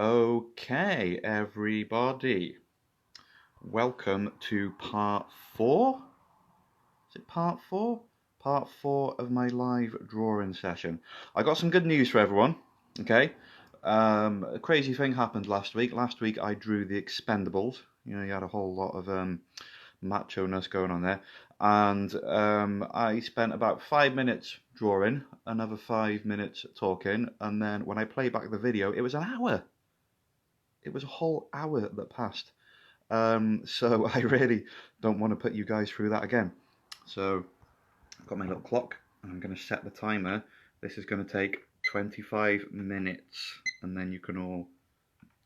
Okay, everybody, welcome to part four. Is it part four? Part four of my live drawing session. I got some good news for everyone. Okay, a crazy thing happened last week. Last week I drew the Expendables. You know, you had a whole lot of macho-ness going on there, and I spent about 5 minutes drawing, another 5 minutes talking, and then when I play back the video, it was an hour. It was a whole hour that passed. So I really don't want to put you guys through that again. So I've got my little clock and I'm going to set the timer. This is going to take 25 minutes and then you can all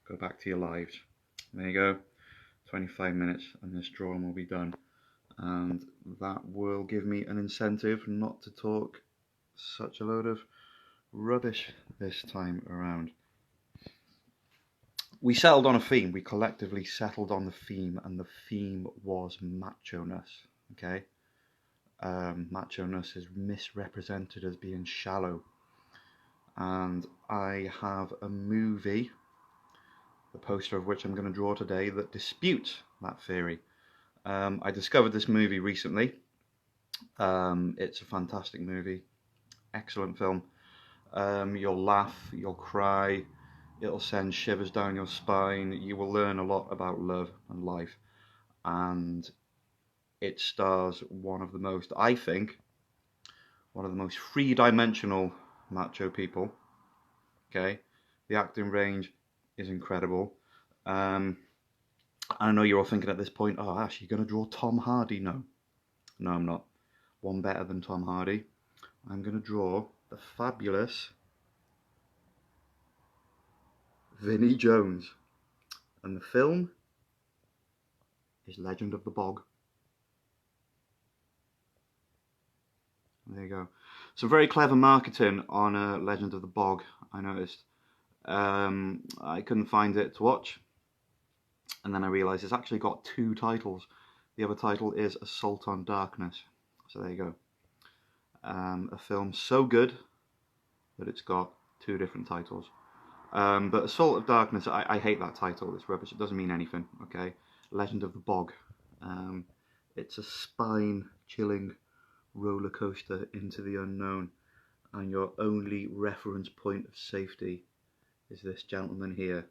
go back to your lives. There you go, 25 minutes and this drawing will be done. And that will give me an incentive not to talk such a load of rubbish this time around. We settled on a theme. We collectively settled on the theme, and the theme was macho-ness. Okay, macho-ness is misrepresented as being shallow, and I have a movie, the poster of which I'm going to draw today, that disputes that theory. I discovered this movie recently. It's a fantastic movie, excellent film. You'll laugh, you'll cry. It'll send shivers down your spine. You will learn a lot about love and life. And it stars one of the most, I think, one of the most three-dimensional macho people. Okay, the acting range is incredible. I know you're all thinking at this point, oh Ash, you're going to draw Tom Hardy? No, I'm not. One better than Tom Hardy. I'm going to draw the fabulous Vinnie Jones. And the film is Legend of the Bog. There you go. Some very clever marketing on Legend of the Bog, I noticed. I couldn't find it to watch. And then I realised it's actually got two titles. The other title is Assault on Darkness. So there you go. A film so good that it's got two different titles. But Assault of Darkness, I hate that title. It's rubbish. It doesn't mean anything. Okay. Legend of the Bog. It's a spine-chilling roller coaster into the unknown, and your only reference point of safety is this gentleman here,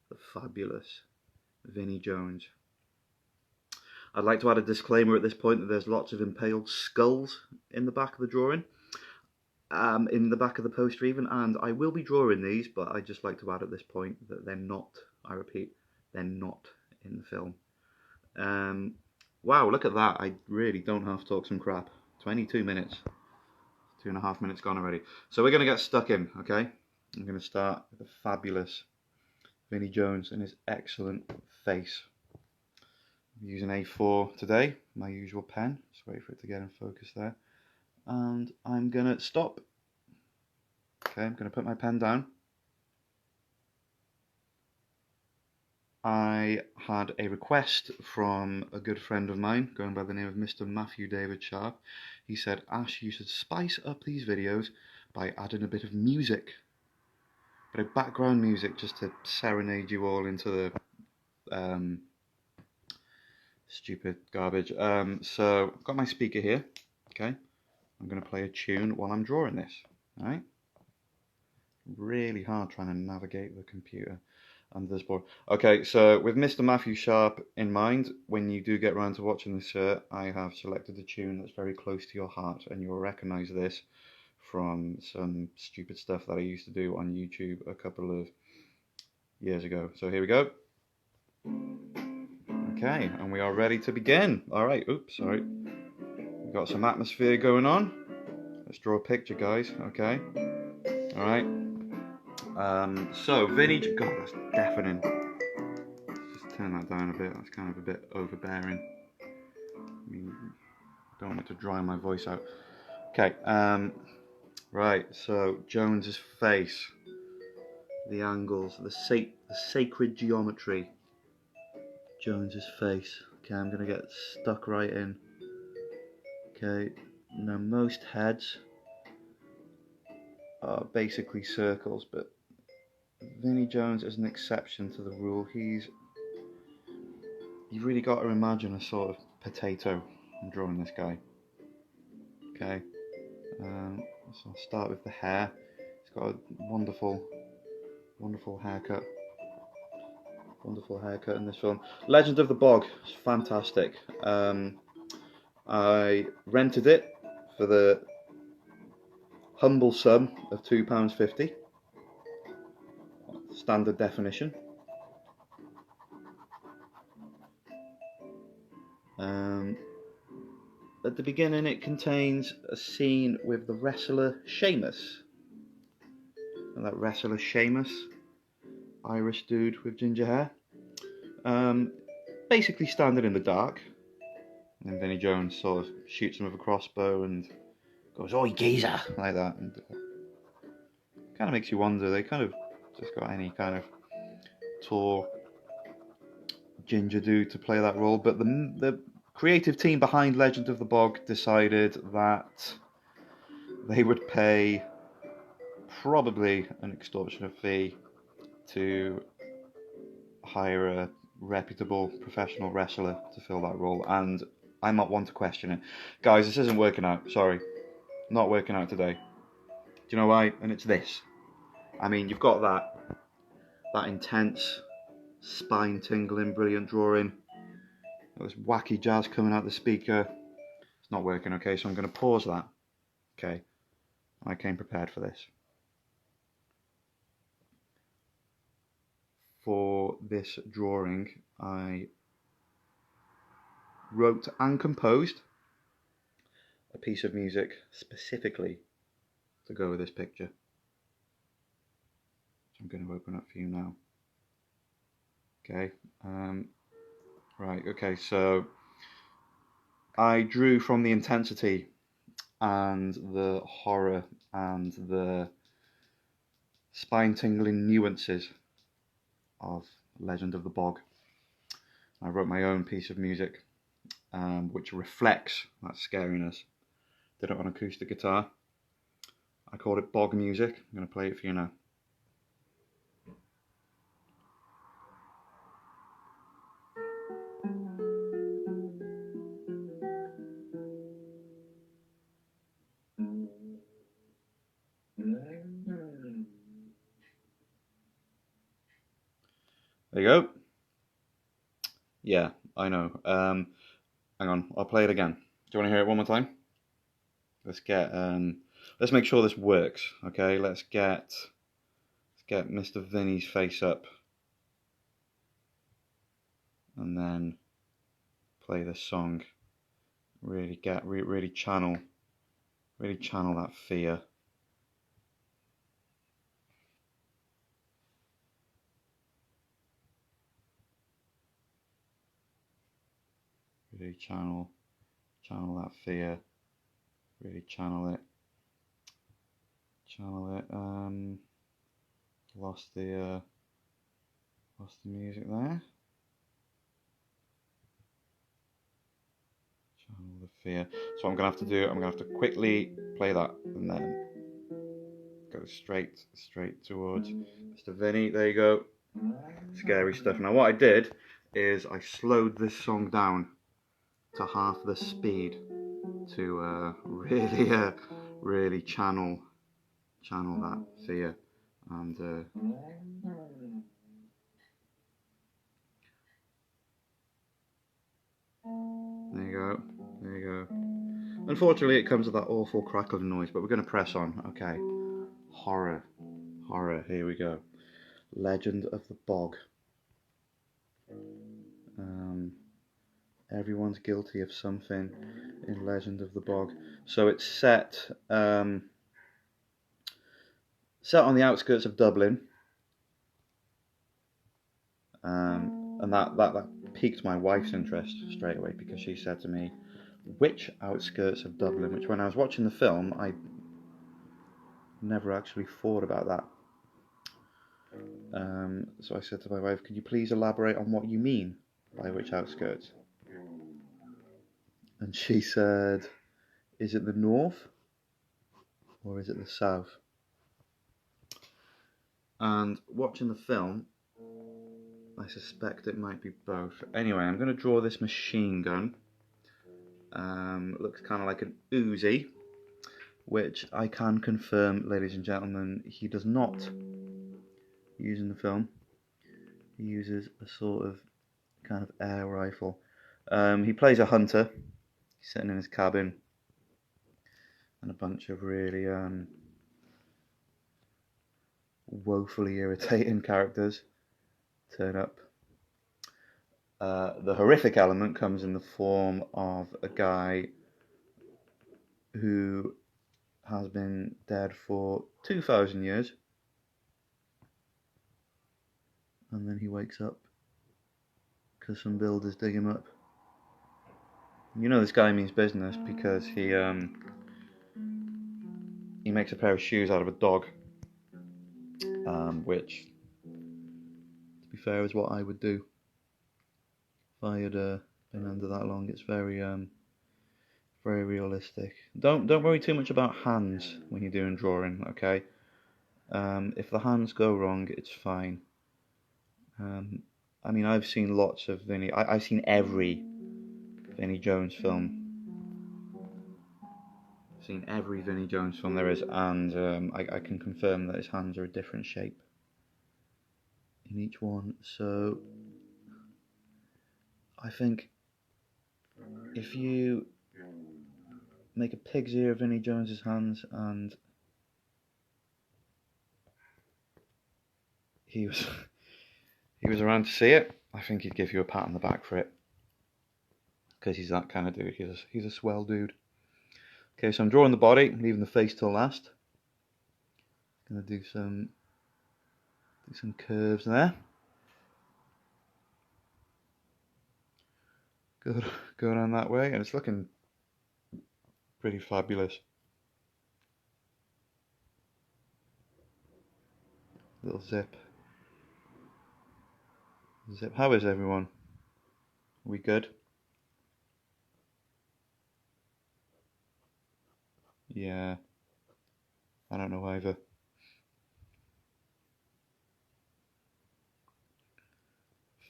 the fabulous Vinnie Jones. I'd like to add a disclaimer at this point that there's lots of impaled skulls in the back of the drawing, in the back of the poster even, and I will be drawing these, but I'd just like to add at this point that they're not, I repeat, they're not in the film. Wow, look at that. I really don't have to talk some crap. 22 minutes. 2.5 minutes gone already. So we're going to get stuck in, okay? I'm going to start with the fabulous Vinnie Jones and his excellent face. I'm using A4 today, my usual pen. Just wait for it to get in focus there. And I'm going to stop. Okay, I'm going to put my pen down. I had a request from a good friend of mine, going by the name of Mr. Matthew David Sharp. He said, Ash, you should spice up these videos by adding a bit of music. A bit of background music just to serenade you all into the stupid garbage. So I've got my speaker here, okay? I'm going to play a tune while I'm drawing this, alright? Really hard trying to navigate the computer under this board. Okay, so with Mr. Matthew Sharp in mind, when you do get around to watching this, I have selected a tune that's very close to your heart, and you'll recognise this from some stupid stuff that I used to do on YouTube a couple of years ago. So here we go. Okay, and we are ready to begin. Alright, oops, sorry. We've got some atmosphere going on. Let's draw a picture, guys, okay? Alright. So, Vinnie, God, that's deafening. Just turn that down a bit, that's kind of a bit overbearing. I mean, don't want it to dry my voice out. Okay, right, so Jones's face, the angles, the sacred geometry. Jones's face. Okay, I'm gonna get stuck right in. Okay, now most heads are basically circles, but Vinnie Jones is an exception to the rule. You've really got to imagine a sort of potato. I'm drawing this guy. Okay. So I'll start with the hair. He's got a wonderful haircut. Wonderful haircut in this film. Legend of the Bog is fantastic. I rented it for the humble sum of £2.50, standard definition. At the beginning, it contains a scene with the wrestler Sheamus. And that wrestler Sheamus, Irish dude with ginger hair, basically standing in the dark. And then Vinnie Jones sort of shoots him with a crossbow and goes, "Oi, geezer!" like that. And kind of makes you wonder, they kind of just got any kind of tall ginger dude to play that role. But the creative team behind Legend of the Bog decided that they would pay probably an extortionate fee to hire a reputable professional wrestler to fill that role, and I'm not one to question it. Guys, this isn't working out. Sorry, not working out today. Do you know why? And it's this. I mean, you've got that intense, spine-tingling, brilliant drawing. This wacky jazz coming out the speaker. It's not working, okay, so I'm going to pause that. Okay, I came prepared for this. For this drawing, I wrote and composed a piece of music specifically to go with this picture. So I'm going to open up for you now. Okay, right, okay, so I drew from the intensity and the horror and the spine-tingling nuances of Legend of the Bog. I wrote my own piece of music which reflects that scariness. Did it on acoustic guitar. I called it Bog Music. I'm going to play it for you now. There you go. Yeah, I know. Hang on, I'll play it again. Do you want to hear it one more time? Let's make sure this works. Okay, let's get Mr. Vinnie's face up, and then play this song. Really channel that fear. Really channel that fear. Really channel it. Lost the music there. Channel the fear. So I'm gonna have to do. I'm gonna have to quickly play that and then go straight towards Mr. Vinnie. There you go. Scary stuff. Now what I did is I slowed this song down to half the speed to really channel that fear, and there you go. Unfortunately, it comes with that awful crackling noise, but we're going to press on. Okay, horror. Here we go. Legend of the Bog. Everyone's guilty of something in Legend of the Bog. So it's set on the outskirts of Dublin, and that piqued my wife's interest straight away, because she said to me, "Which outskirts of Dublin?" Which, when I was watching the film, I never actually thought about that. So I said to my wife, "Could you please elaborate on what you mean by which outskirts?" And she said, "Is it the north or is it the south?" and watching the film, I suspect it might be both. Anyway, I'm going to draw this machine gun. It looks kind of like an Uzi, which I can confirm, ladies and gentlemen, he does not use in the film. He uses a sort of kind of air rifle. He plays a hunter. He's sitting in his cabin, and a bunch of really woefully irritating characters turn up. The horrific element comes in the form of a guy who has been dead for 2,000 years, and then he wakes up because some builders dig him up. You know this guy means business because he makes a pair of shoes out of a dog, which, to be fair, is what I would do if I had been under that long. It's very very realistic. Don't worry too much about hands when you're doing drawing, okay? If the hands go wrong, it's fine. I mean, I've seen lots of Vinnie. I've seen every Vinnie Jones film. I've seen every Vinnie Jones film there is, and I can confirm that his hands are a different shape in each one. So I think if you make a pig's ear of Vinnie Jones's hands and he was around to see it, I think he'd give you a pat on the back for it, because he's that kind of dude. He's a swell dude. Okay, so I'm drawing the body, leaving the face till last. Gonna do some curves there. Go down that way, and it's looking pretty fabulous. Little zip. How is everyone? Are we good? Yeah. I don't know either.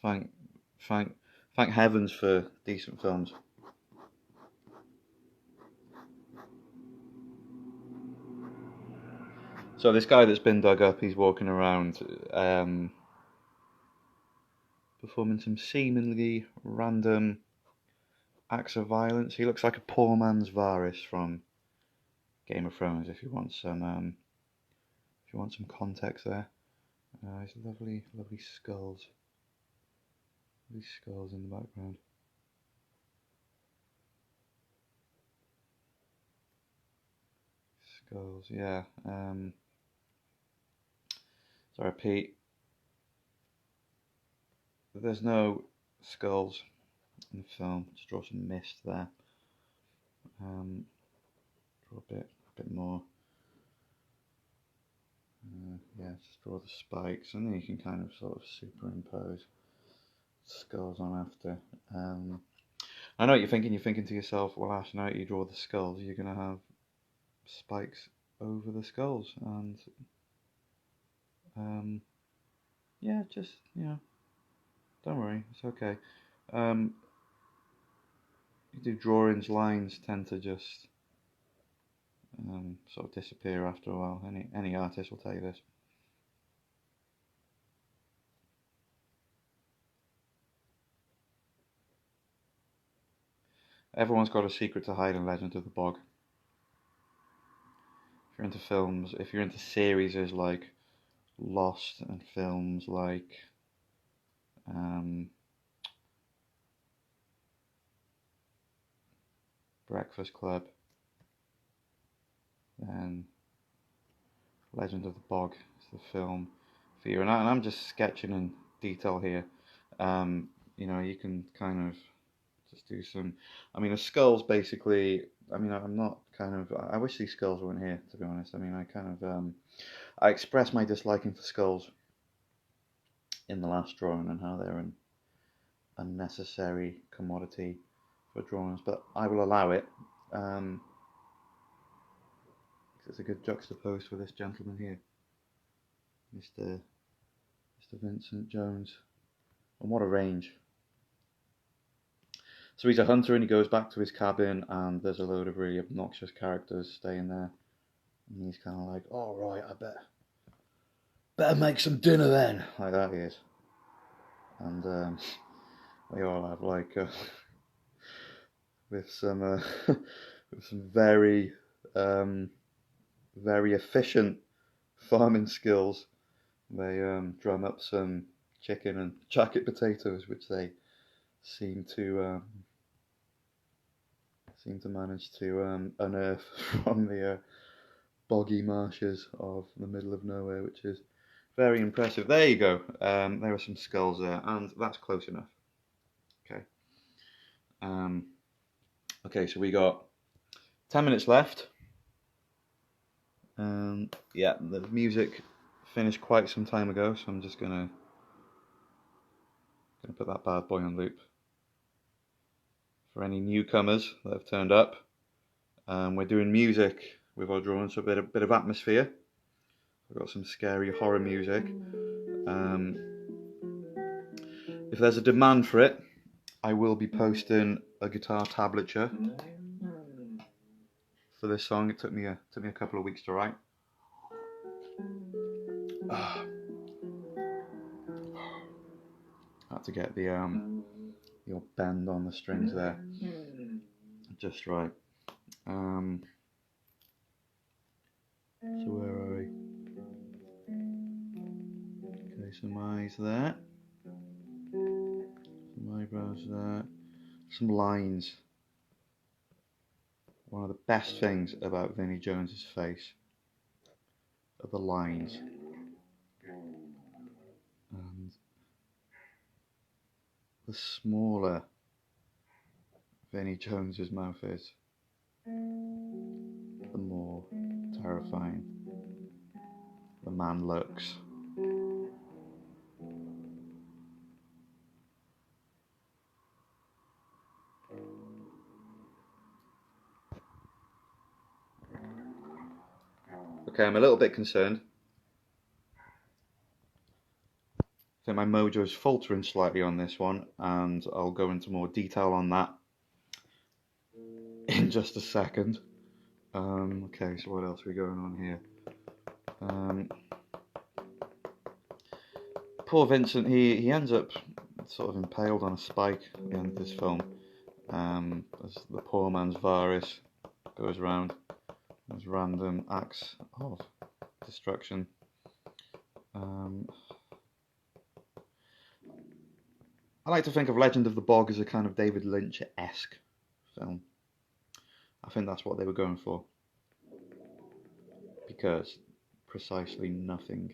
Thank heavens for decent films. So this guy that's been dug up, he's walking around performing some seemingly random acts of violence. He looks like a poor man's Varys from Game of Thrones. If you want some context there. These lovely skulls. These skulls in the background. Skulls, yeah. Sorry, Pete. There's no skulls in the film. Just draw some mist there. Draw a bit more. Yeah, just draw the spikes, and then you can kind of sort of superimpose skulls on after. I know what you're thinking. You're thinking to yourself, well, Ash, now you draw the skulls, you're going to have spikes over the skulls, and yeah, just, don't worry, it's okay. You do drawings, lines tend to just sort of disappear after a while. Any artist will tell you this. Everyone's got a secret to hide in Legend of the Bog. If you're into films, if you're into series like Lost, and films like Breakfast Club, then Legend of the Bog is the film for you. And I'm just sketching in detail here. You can kind of just do some. I mean, a skull's basically. I mean, I'm not kind of. I wish these skulls weren't here, to be honest. I mean, I kind of. I expressed my disliking for skulls in the last drawing and how they're an unnecessary commodity for drawings, but I will allow it. It's a good juxtaposed with this gentleman here. Mr. Vincent Jones. And what a range. So he's a hunter and he goes back to his cabin and there's a load of really obnoxious characters staying there. And he's kind of like, all right, I better make some dinner then. Like that he is. And they all have like, with some with some very very efficient farming skills, they drum up some chicken and jacket potatoes, which they seem to manage to unearth from the boggy marshes of the middle of nowhere, which is very impressive. There you go. There are some skulls there, and that's close enough. Okay. Okay, so we got 10 minutes left. Yeah, the music finished quite some time ago, so I'm just gonna put that bad boy on loop. For any newcomers that have turned up, we're doing music with our drawing, so a bit of atmosphere. We've got some scary horror music. If there's a demand for it, I will be posting a guitar tablature for this song. It took me a couple of weeks to write. I had to get the old bend on the strings there just right. So where are we? Okay, some eyes there, some eyebrows there, some lines. One of the best things about Vinnie Jones's face are the lines. And the smaller Vinnie Jones's mouth is, the more terrifying the man looks. Okay, I'm a little bit concerned. I think my mojo is faltering slightly on this one, and I'll go into more detail on that in just a second. Okay, so what else are we going on here? Poor Vincent, he ends up sort of impaled on a spike at the end of this film, as the poor man's virus goes around. There's random acts of destruction. I like to think of Legend of the Bog as a kind of David Lynch-esque film. I think that's what they were going for, because precisely nothing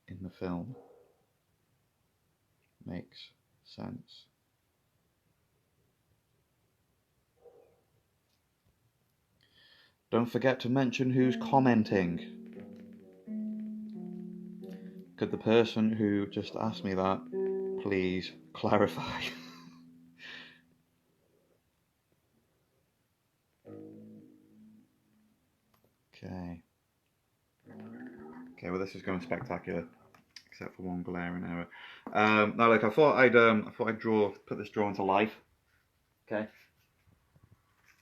in the film makes sense. Don't forget to mention who's commenting. Could the person who just asked me that please clarify? Okay, well this is going spectacular, except for one glaring error. Now look, I thought I'd put this drawing to life. Okay.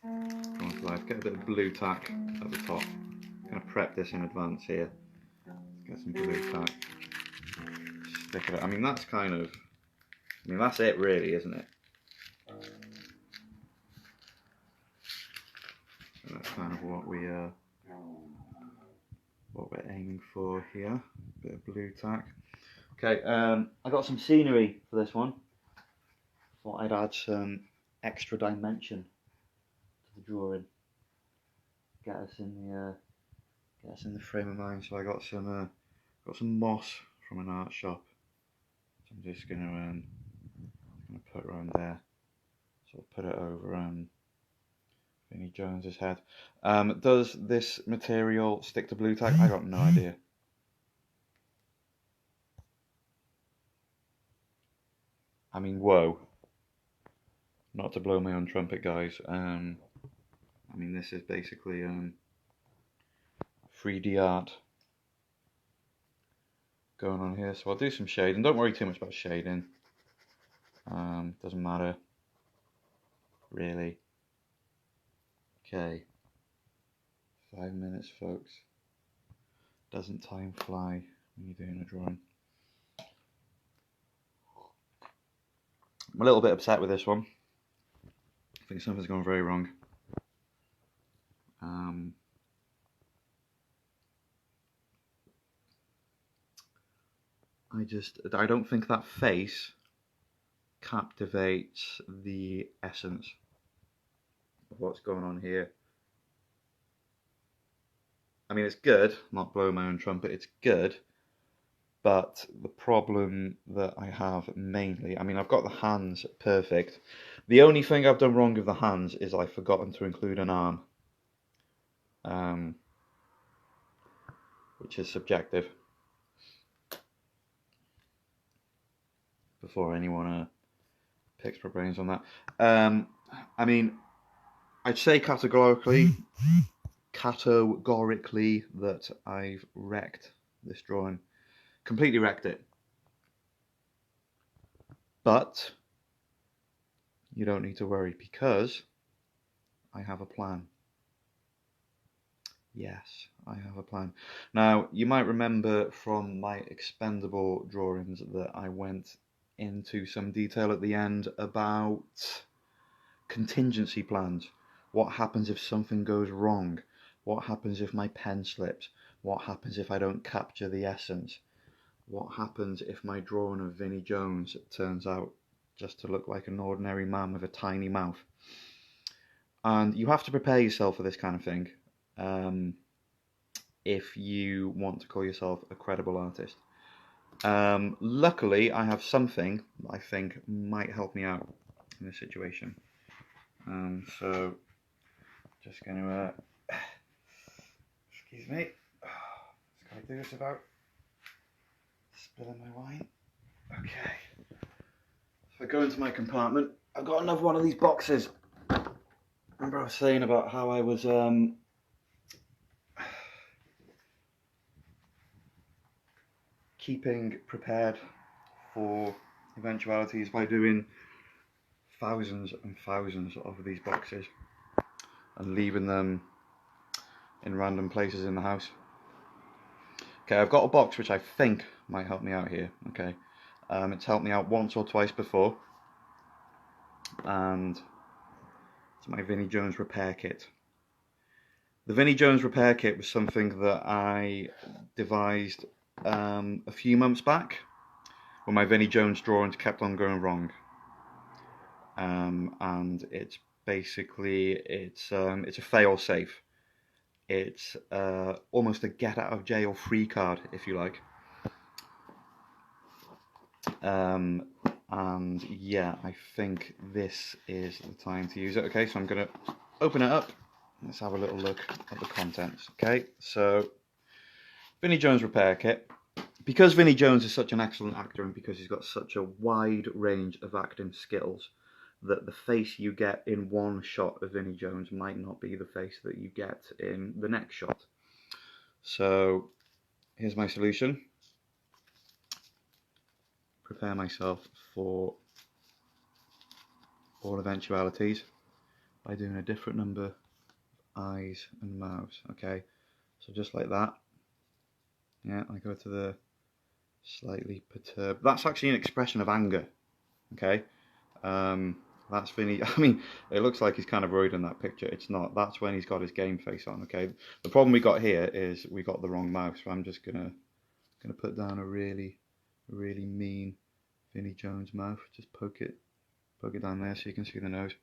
Drawing to life. Get a bit of blue tack at the top. I'm gonna prep this in advance here. Get some blue tack. Stick it. I mean that's it really, isn't it? So that's kind of what we're aiming for here. Bit of blue tack. Okay, I got some scenery for this one. Thought I'd add some extra dimension to the drawing. Get us in the frame of mind. So I got some moss from an art shop. So I'm just gonna put it around there. So I'll put it over Vinnie Jones's head. Does this material stick to blue tack? I got no idea. I mean, whoa. Not to blow my own trumpet, guys. I mean, this is basically 3D art going on here. So I'll do some shading. Don't worry too much about shading. Doesn't matter, really. Okay. 5 minutes, folks. Doesn't time fly when you're doing a drawing? I'm a little bit upset with this one. I think something's gone very wrong. I don't think that face captivates the essence of what's going on here. I mean, it's good, not blow my own trumpet, it's good, but the problem that I have mainly, I mean, I've got the hands perfect. The only thing I've done wrong with the hands is I've forgotten to include an arm, which is subjective. Before anyone picks my brains on that. I mean, I'd say categorically that I've wrecked this drawing. Completely wrecked it. But you don't need to worry because I have a plan. Yes, I have a plan. Now, you might remember from my expendable drawings that I went into some detail at the end about contingency plans. What happens if something goes wrong? What happens if my pen slips? What happens if I don't capture the essence? What happens if my drawing of Vinnie Jones turns out just to look like an ordinary man with a tiny mouth? And you have to prepare yourself for this kind of thing if you want to call yourself a credible artist. Luckily, I have something that I think might help me out in this situation. So, just going to, excuse me, just got to do this without spilling my wine. Okay. If I go into my compartment, I've got another one of these boxes. Remember I was saying about how I was keeping prepared for eventualities by doing thousands and thousands of these boxes and leaving them in random places in the house. Okay, I've got a box which I think might help me out here. Okay, it's helped me out once or twice before, and it's my Vinnie Jones repair kit. The Vinnie Jones repair kit was something that I devised a few months back when my Vinnie Jones drawings kept on going wrong. And it's basically, it's a fail-safe. It's almost a get-out-of-jail-free card, if you like. And yeah, I think this is the time to use it. Okay, so I'm going to open it up. Let's have a little look at the contents. Okay, so Vinnie Jones repair kit. Because Vinnie Jones is such an excellent actor and because he's got such a wide range of acting skills, that the face you get in one shot of Vinnie Jones might not be the face that you get in the next shot. So here's my solution. Prepare myself for all eventualities by doing a different number of eyes and mouths. Okay, so just like that. Yeah, I go to the slightly perturbed. That's actually an expression of anger. Okay, that's Vinnie. I mean, it looks like he's kind of worried in that picture. It's not. That's when he's got his game face on. Okay, the problem we got here is we got the wrong mouth. So I'm just gonna put down a really mean Vinnie Jones mouth. Just poke it down there so you can see the nose.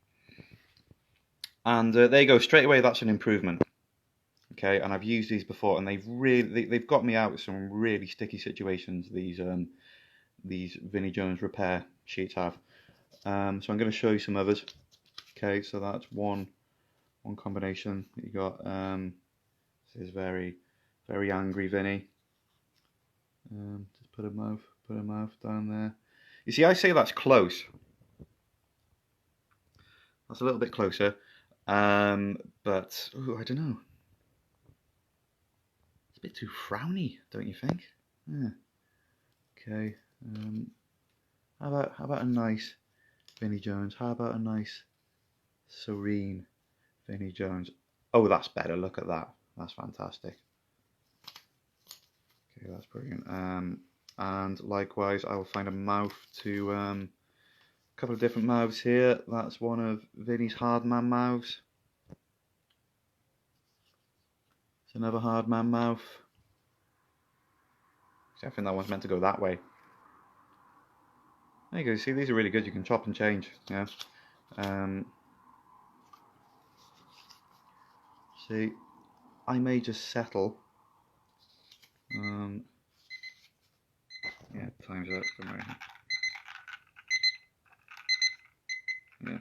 And there you go. Straight away, that's an improvement. Okay, and I've used these before, and they've got me out of some really sticky situations. These Vinnie Jones repair sheets have. So I'm going to show you some others. Okay, so that's one combination. You got this is very angry Vinnie. Just put a mouth down there. You see, I say that's close. That's a little bit closer, but ooh, I don't know. a bit too frowny, don't you think? Yeah. Okay. How about a nice Vinnie Jones? How about a nice serene Vinnie Jones? Oh, that's better. Look at that. That's fantastic. Okay, that's brilliant. And likewise, I will find a mouth to a couple of different mouths here. That's one of Vinnie's hard man mouths. It's another hard man mouth. I think that one's meant to go that way. There you go. See, these are really good. You can chop and change. Yeah. See, I may just settle. Yeah, time's up. Yeah.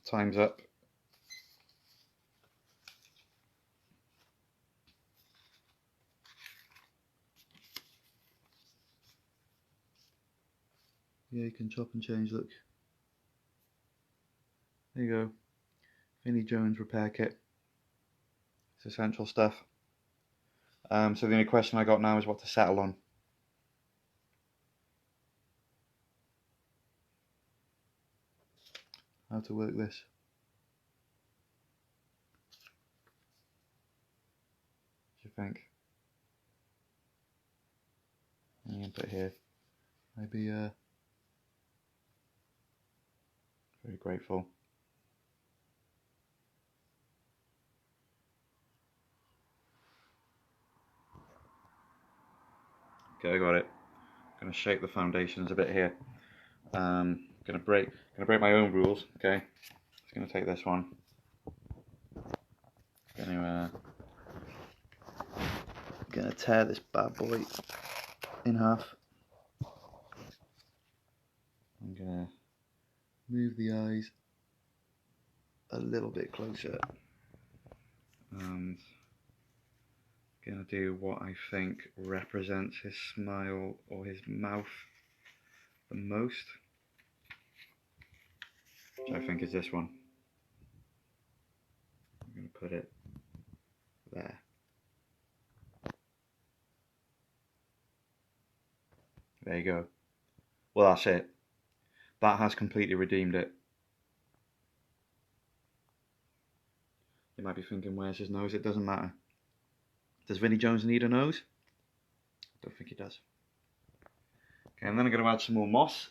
Time's up. Yeah, you can chop and change. Look. There you go. Vinnie Jones repair kit. It's essential stuff. So the only question I got now is what to settle on. How to work this. What do you think? I'm going to put here. I'd be very grateful. Okay, I got it. I'm going to shape the foundations a bit here. Gonna break my own rules. Okay, just gonna take this one. Gonna tear this bad boy in half. I'm gonna move the eyes a little bit closer, and gonna do what I think represents his smile or his mouth the most, which I think is this one. I'm gonna put it there. There you go. Well, that's it. That has completely redeemed it. You might be thinking, where's his nose? It doesn't matter. Does Vinnie Jones need a nose? Don't think he does. Okay, and then I'm going to add some more moss.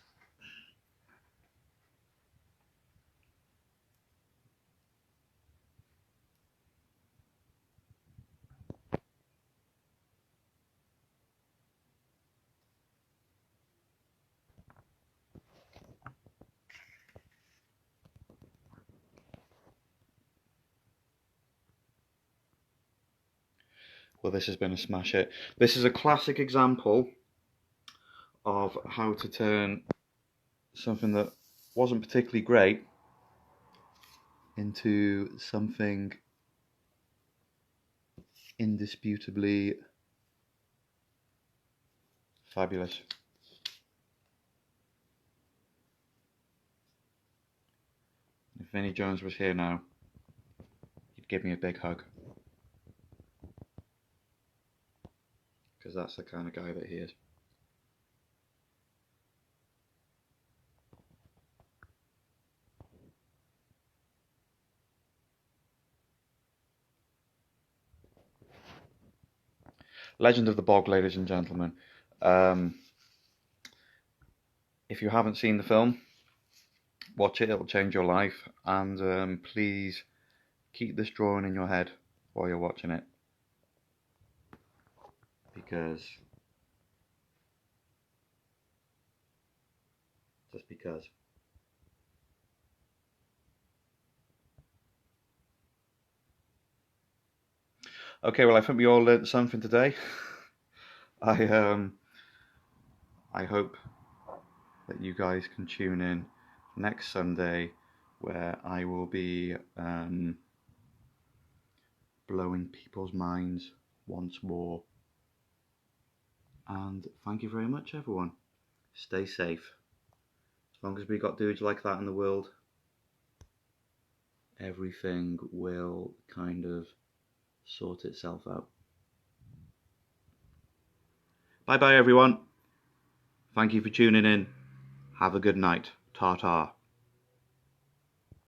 Well, this has been a smash hit. This is a classic example of how to turn something that wasn't particularly great into something indisputably fabulous. If Vinnie Jones was here now, he'd give me a big hug. Because that's the kind of guy that he is. Legend of the Bog, ladies and gentlemen. If you haven't seen the film, watch it, it'll change your life. And please keep this drawing in your head while you're watching it. Just because. Okay, well, I think we all learned something today. I hope that you guys can tune in next Sunday, where I will be blowing people's minds once more. And thank you very much, everyone. Stay safe. As long as we got dudes like that in the world, everything will kind of sort itself out. Bye bye everyone. Thank you for tuning in. Have a good night. Ta-ta.